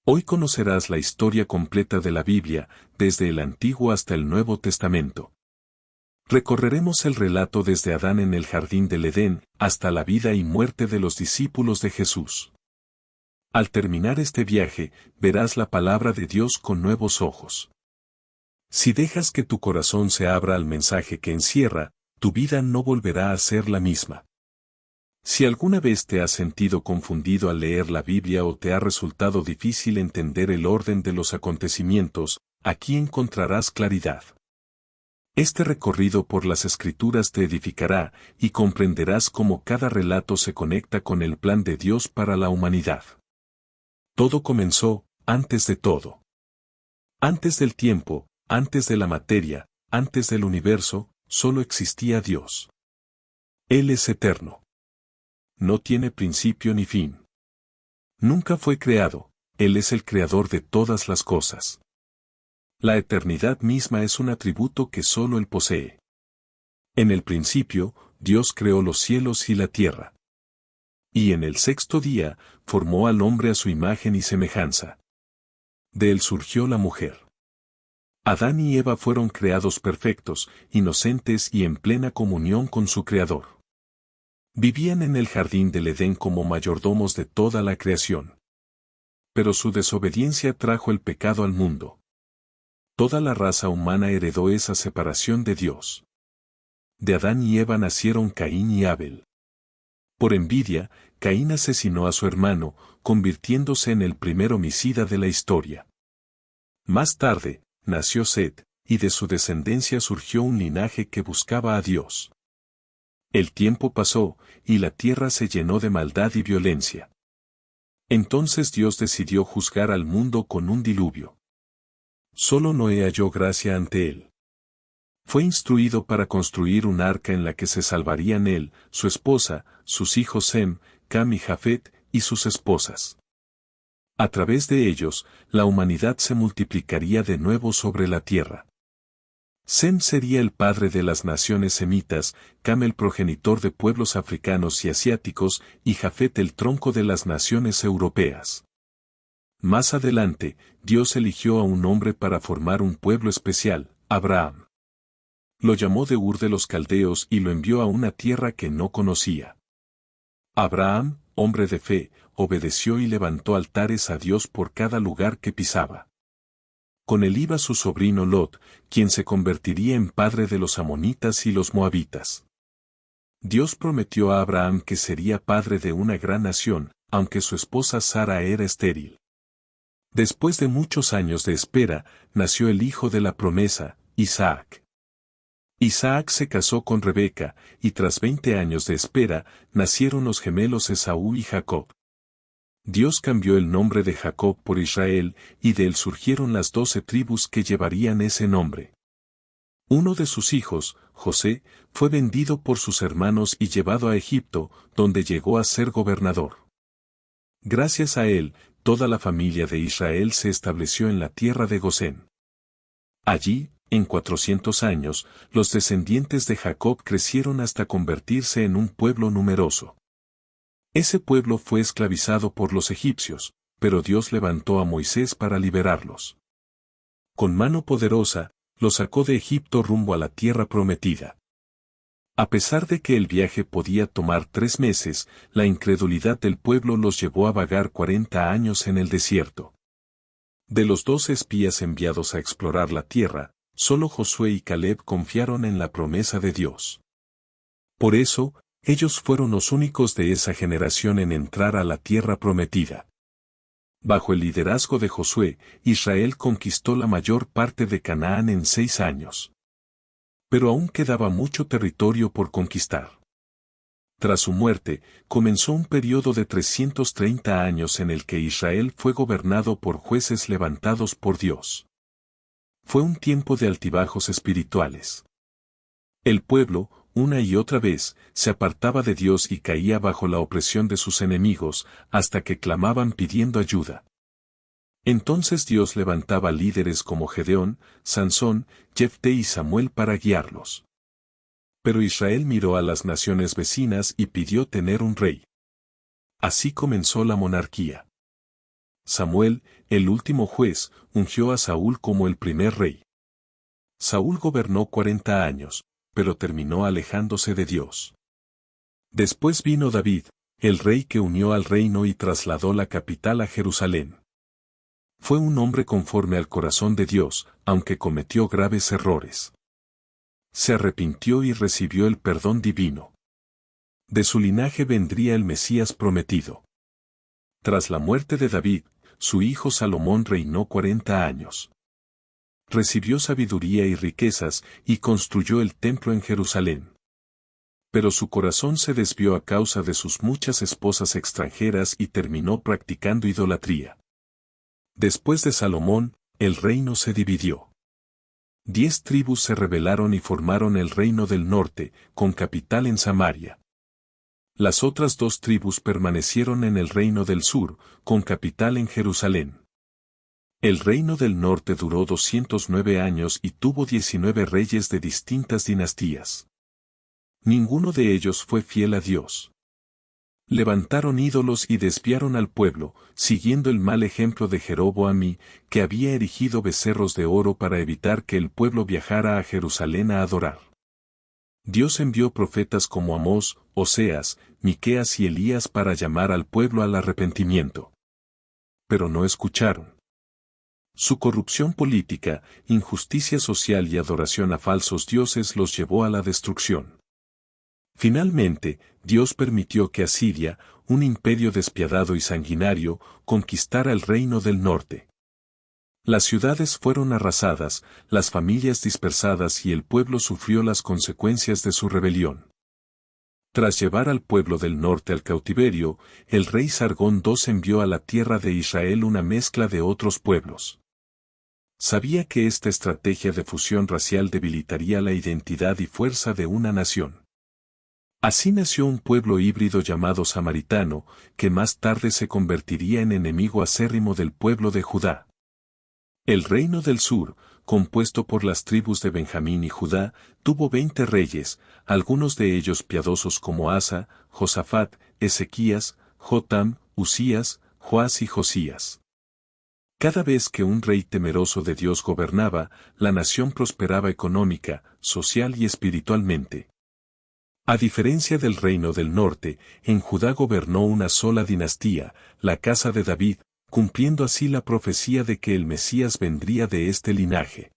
Hoy conocerás la historia completa de la Biblia, desde el Antiguo hasta el Nuevo Testamento. Recorreremos el relato desde Adán en el jardín del Edén, hasta la vida y muerte de los discípulos de Jesús. Al terminar este viaje, verás la palabra de Dios con nuevos ojos. Si dejas que tu corazón se abra al mensaje que encierra, tu vida no volverá a ser la misma. Si alguna vez te has sentido confundido al leer la Biblia o te ha resultado difícil entender el orden de los acontecimientos, aquí encontrarás claridad. Este recorrido por las Escrituras te edificará y comprenderás cómo cada relato se conecta con el plan de Dios para la humanidad. Todo comenzó, antes de todo. Antes del tiempo, antes de la materia, antes del universo, solo existía Dios. Él es eterno. No tiene principio ni fin. Nunca fue creado, Él es el creador de todas las cosas. La eternidad misma es un atributo que solo Él posee. En el principio, Dios creó los cielos y la tierra. Y en el sexto día, formó al hombre a su imagen y semejanza. De él surgió la mujer. Adán y Eva fueron creados perfectos, inocentes y en plena comunión con su Creador. Vivían en el jardín del Edén como mayordomos de toda la creación. Pero su desobediencia trajo el pecado al mundo. Toda la raza humana heredó esa separación de Dios. De Adán y Eva nacieron Caín y Abel. Por envidia, Caín asesinó a su hermano, convirtiéndose en el primer homicida de la historia. Más tarde, nació Set, y de su descendencia surgió un linaje que buscaba a Dios. El tiempo pasó, y la tierra se llenó de maldad y violencia. Entonces Dios decidió juzgar al mundo con un diluvio. Solo Noé halló gracia ante él. Fue instruido para construir un arca en la que se salvarían él, su esposa, sus hijos Sem, Cam y Jafet, y sus esposas. A través de ellos, la humanidad se multiplicaría de nuevo sobre la tierra. Sem sería el padre de las naciones semitas, Cam el progenitor de pueblos africanos y asiáticos, y Jafet el tronco de las naciones europeas. Más adelante, Dios eligió a un hombre para formar un pueblo especial, Abraham. Lo llamó de Ur de los Caldeos y lo envió a una tierra que no conocía. Abraham, hombre de fe, obedeció y levantó altares a Dios por cada lugar que pisaba. Con él iba su sobrino Lot, quien se convertiría en padre de los amonitas y los moabitas. Dios prometió a Abraham que sería padre de una gran nación, aunque su esposa Sara era estéril. Después de muchos años de espera, nació el hijo de la promesa, Isaac. Isaac se casó con Rebeca, y tras 20 años de espera, nacieron los gemelos Esaú y Jacob. Dios cambió el nombre de Jacob por Israel, y de él surgieron las 12 tribus que llevarían ese nombre. Uno de sus hijos, José, fue vendido por sus hermanos y llevado a Egipto, donde llegó a ser gobernador. Gracias a él, toda la familia de Israel se estableció en la tierra de Gosén. Allí, en 400 años, los descendientes de Jacob crecieron hasta convertirse en un pueblo numeroso. Ese pueblo fue esclavizado por los egipcios, pero Dios levantó a Moisés para liberarlos. Con mano poderosa, los sacó de Egipto rumbo a la tierra prometida. A pesar de que el viaje podía tomar 3 meses, la incredulidad del pueblo los llevó a vagar 40 años en el desierto. De los 12 espías enviados a explorar la tierra, solo Josué y Caleb confiaron en la promesa de Dios. Por eso, ellos fueron los únicos de esa generación en entrar a la tierra prometida. Bajo el liderazgo de Josué, Israel conquistó la mayor parte de Canaán en 6 años. Pero aún quedaba mucho territorio por conquistar. Tras su muerte, comenzó un periodo de 330 años en el que Israel fue gobernado por jueces levantados por Dios. Fue un tiempo de altibajos espirituales. El pueblo, una y otra vez, se apartaba de Dios y caía bajo la opresión de sus enemigos, hasta que clamaban pidiendo ayuda. Entonces Dios levantaba líderes como Gedeón, Sansón, Jefté y Samuel para guiarlos. Pero Israel miró a las naciones vecinas y pidió tener un rey. Así comenzó la monarquía. Samuel, el último juez, ungió a Saúl como el primer rey. Saúl gobernó 40 años, pero terminó alejándose de Dios. Después vino David, el rey que unió al reino y trasladó la capital a Jerusalén. Fue un hombre conforme al corazón de Dios, aunque cometió graves errores. Se arrepintió y recibió el perdón divino. De su linaje vendría el Mesías prometido. Tras la muerte de David, su hijo Salomón reinó 40 años. Recibió sabiduría y riquezas y construyó el templo en Jerusalén. Pero su corazón se desvió a causa de sus muchas esposas extranjeras y terminó practicando idolatría. Después de Salomón, el reino se dividió. 10 tribus se rebelaron y formaron el reino del norte, con capital en Samaria. Las otras 2 tribus permanecieron en el reino del sur, con capital en Jerusalén. El reino del norte duró 209 años y tuvo 19 reyes de distintas dinastías. Ninguno de ellos fue fiel a Dios. Levantaron ídolos y desviaron al pueblo, siguiendo el mal ejemplo de Jeroboam, que había erigido becerros de oro para evitar que el pueblo viajara a Jerusalén a adorar. Dios envió profetas como Amós, Oseas, Miqueas y Elías para llamar al pueblo al arrepentimiento. Pero no escucharon. Su corrupción política, injusticia social y adoración a falsos dioses los llevó a la destrucción. Finalmente, Dios permitió que Asiria, un imperio despiadado y sanguinario, conquistara el reino del norte. Las ciudades fueron arrasadas, las familias dispersadas y el pueblo sufrió las consecuencias de su rebelión. Tras llevar al pueblo del norte al cautiverio, el rey Sargón II envió a la tierra de Israel una mezcla de otros pueblos. Sabía que esta estrategia de fusión racial debilitaría la identidad y fuerza de una nación. Así nació un pueblo híbrido llamado samaritano, que más tarde se convertiría en enemigo acérrimo del pueblo de Judá. El reino del sur, compuesto por las tribus de Benjamín y Judá, tuvo 20 reyes, algunos de ellos piadosos como Asa, Josafat, Ezequías, Jotam, Usías, Joás y Josías. Cada vez que un rey temeroso de Dios gobernaba, la nación prosperaba económica, social y espiritualmente. A diferencia del reino del norte, en Judá gobernó una sola dinastía, la casa de David, cumpliendo así la profecía de que el Mesías vendría de este linaje.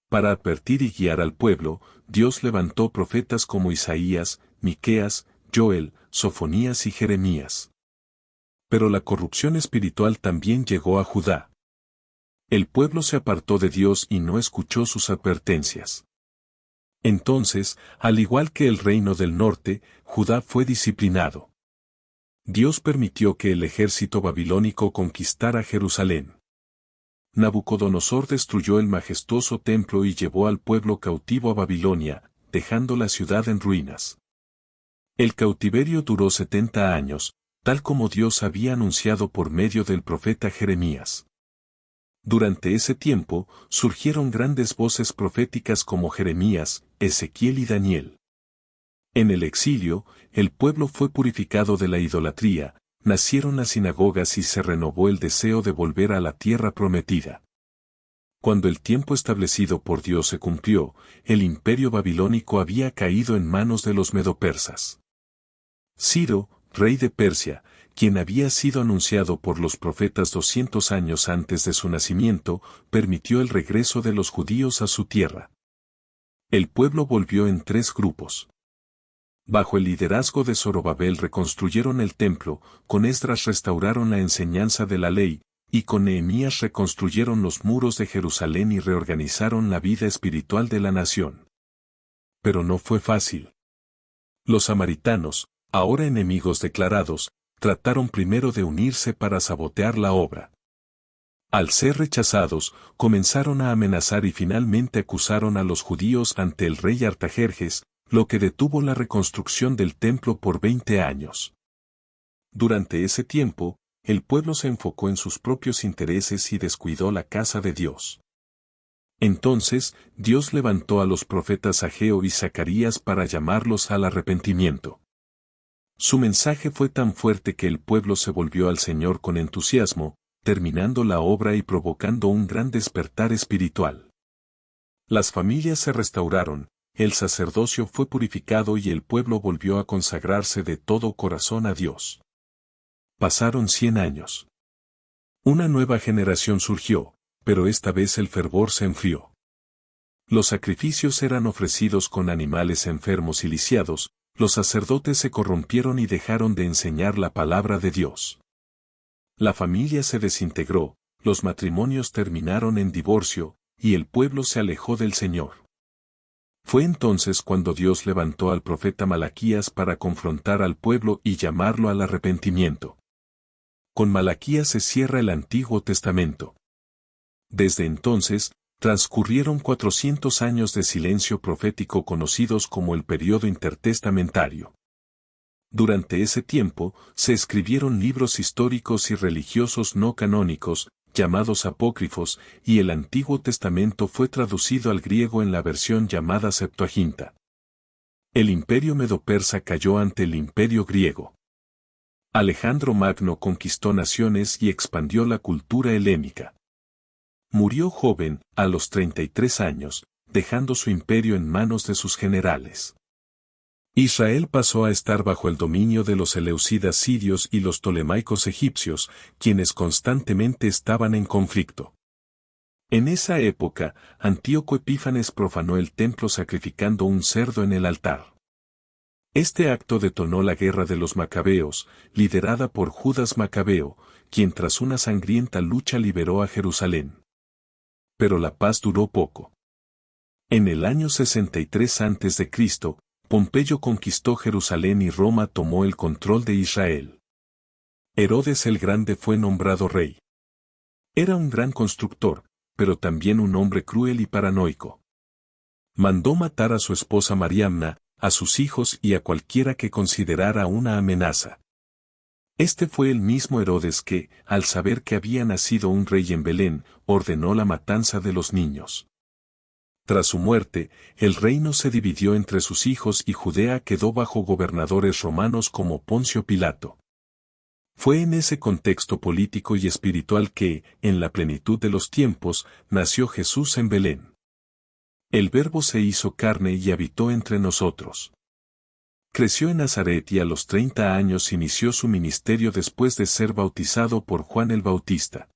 Para advertir y guiar al pueblo, Dios levantó profetas como Isaías, Miqueas, Joel, Sofonías y Jeremías. Pero la corrupción espiritual también llegó a Judá. El pueblo se apartó de Dios y no escuchó sus advertencias. Entonces, al igual que el reino del norte, Judá fue disciplinado. Dios permitió que el ejército babilónico conquistara Jerusalén. Nabucodonosor destruyó el majestuoso templo y llevó al pueblo cautivo a Babilonia, dejando la ciudad en ruinas. El cautiverio duró 70 años, tal como Dios había anunciado por medio del profeta Jeremías. Durante ese tiempo, surgieron grandes voces proféticas como Jeremías, Ezequiel y Daniel. En el exilio, el pueblo fue purificado de la idolatría, nacieron las sinagogas y se renovó el deseo de volver a la tierra prometida. Cuando el tiempo establecido por Dios se cumplió, el imperio babilónico había caído en manos de los medopersas. Ciro, rey de Persia, quien había sido anunciado por los profetas 200 años antes de su nacimiento, permitió el regreso de los judíos a su tierra. El pueblo volvió en 3 grupos. Bajo el liderazgo de Zorobabel reconstruyeron el templo, con Esdras restauraron la enseñanza de la ley, y con Nehemías reconstruyeron los muros de Jerusalén y reorganizaron la vida espiritual de la nación. Pero no fue fácil. Los samaritanos, ahora enemigos declarados, trataron primero de unirse para sabotear la obra. Al ser rechazados, comenzaron a amenazar y finalmente acusaron a los judíos ante el rey Artajerjes, lo que detuvo la reconstrucción del templo por 20 años. Durante ese tiempo, el pueblo se enfocó en sus propios intereses y descuidó la casa de Dios. Entonces, Dios levantó a los profetas Ageo y Zacarías para llamarlos al arrepentimiento. Su mensaje fue tan fuerte que el pueblo se volvió al Señor con entusiasmo, terminando la obra y provocando un gran despertar espiritual. Las familias se restauraron, el sacerdocio fue purificado y el pueblo volvió a consagrarse de todo corazón a Dios. Pasaron 100 años. Una nueva generación surgió, pero esta vez el fervor se enfrió. Los sacrificios eran ofrecidos con animales enfermos y lisiados, los sacerdotes se corrompieron y dejaron de enseñar la palabra de Dios. La familia se desintegró, los matrimonios terminaron en divorcio, y el pueblo se alejó del Señor. Fue entonces cuando Dios levantó al profeta Malaquías para confrontar al pueblo y llamarlo al arrepentimiento. Con Malaquías se cierra el Antiguo Testamento. Desde entonces, transcurrieron 400 años de silencio profético conocidos como el período intertestamentario. Durante ese tiempo, se escribieron libros históricos y religiosos no canónicos, llamados apócrifos, y el Antiguo Testamento fue traducido al griego en la versión llamada Septuaginta. El imperio medo-persa cayó ante el imperio griego. Alejandro Magno conquistó naciones y expandió la cultura helénica. Murió joven, a los 33 años, dejando su imperio en manos de sus generales. Israel pasó a estar bajo el dominio de los eleusidas sirios y los ptolemaicos egipcios, quienes constantemente estaban en conflicto. En esa época, Antíoco Epífanes profanó el templo sacrificando un cerdo en el altar. Este acto detonó la guerra de los macabeos, liderada por Judas Macabeo, quien tras una sangrienta lucha liberó a Jerusalén. Pero la paz duró poco. En el año 63 a.C., Pompeyo conquistó Jerusalén y Roma tomó el control de Israel. Herodes el Grande fue nombrado rey. Era un gran constructor, pero también un hombre cruel y paranoico. Mandó matar a su esposa Mariamna, a sus hijos y a cualquiera que considerara una amenaza. Este fue el mismo Herodes que, al saber que había nacido un rey en Belén, ordenó la matanza de los niños. Tras su muerte, el reino se dividió entre sus hijos y Judea quedó bajo gobernadores romanos como Poncio Pilato. Fue en ese contexto político y espiritual que, en la plenitud de los tiempos, nació Jesús en Belén. El Verbo se hizo carne y habitó entre nosotros. Creció en Nazaret y a los 30 años inició su ministerio después de ser bautizado por Juan el Bautista.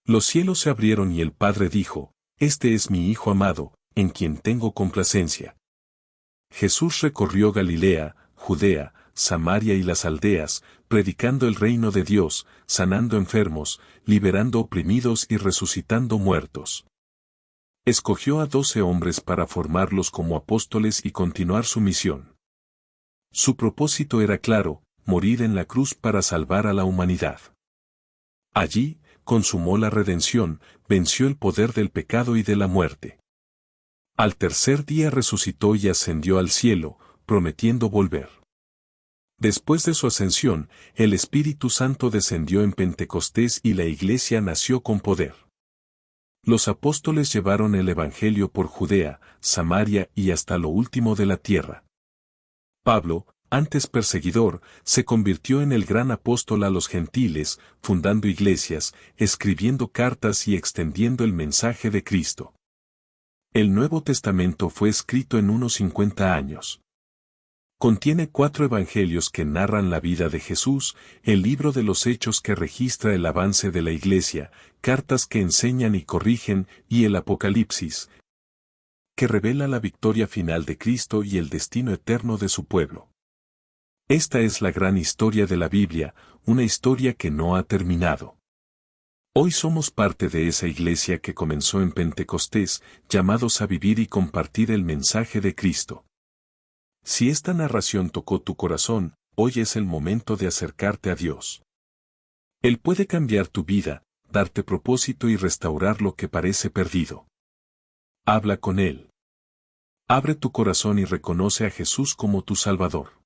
Los cielos se abrieron y el Padre dijo: «Este es mi Hijo amado, en quien tengo complacencia». Jesús recorrió Galilea, Judea, Samaria y las aldeas, predicando el reino de Dios, sanando enfermos, liberando oprimidos y resucitando muertos. Escogió a 12 hombres para formarlos como apóstoles y continuar su misión. Su propósito era claro: morir en la cruz para salvar a la humanidad. Allí, consumó la redención, venció el poder del pecado y de la muerte. Al tercer día resucitó y ascendió al cielo, prometiendo volver. Después de su ascensión, el Espíritu Santo descendió en Pentecostés y la Iglesia nació con poder. Los apóstoles llevaron el Evangelio por Judea, Samaria y hasta lo último de la tierra. Pablo, antes perseguidor, se convirtió en el gran apóstol a los gentiles, fundando iglesias, escribiendo cartas y extendiendo el mensaje de Cristo. El Nuevo Testamento fue escrito en unos 50 años. Contiene 4 evangelios que narran la vida de Jesús, el libro de los Hechos que registra el avance de la Iglesia, cartas que enseñan y corrigen, y el Apocalipsis, que revela la victoria final de Cristo y el destino eterno de su pueblo. Esta es la gran historia de la Biblia, una historia que no ha terminado. Hoy somos parte de esa iglesia que comenzó en Pentecostés, llamados a vivir y compartir el mensaje de Cristo. Si esta narración tocó tu corazón, hoy es el momento de acercarte a Dios. Él puede cambiar tu vida, darte propósito y restaurar lo que parece perdido. Habla con Él. Abre tu corazón y reconoce a Jesús como tu Salvador.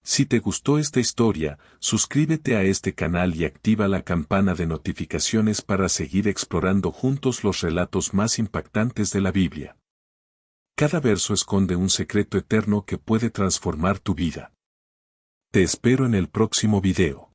Si te gustó esta historia, suscríbete a este canal y activa la campana de notificaciones para seguir explorando juntos los relatos más impactantes de la Biblia. Cada verso esconde un secreto eterno que puede transformar tu vida. Te espero en el próximo video.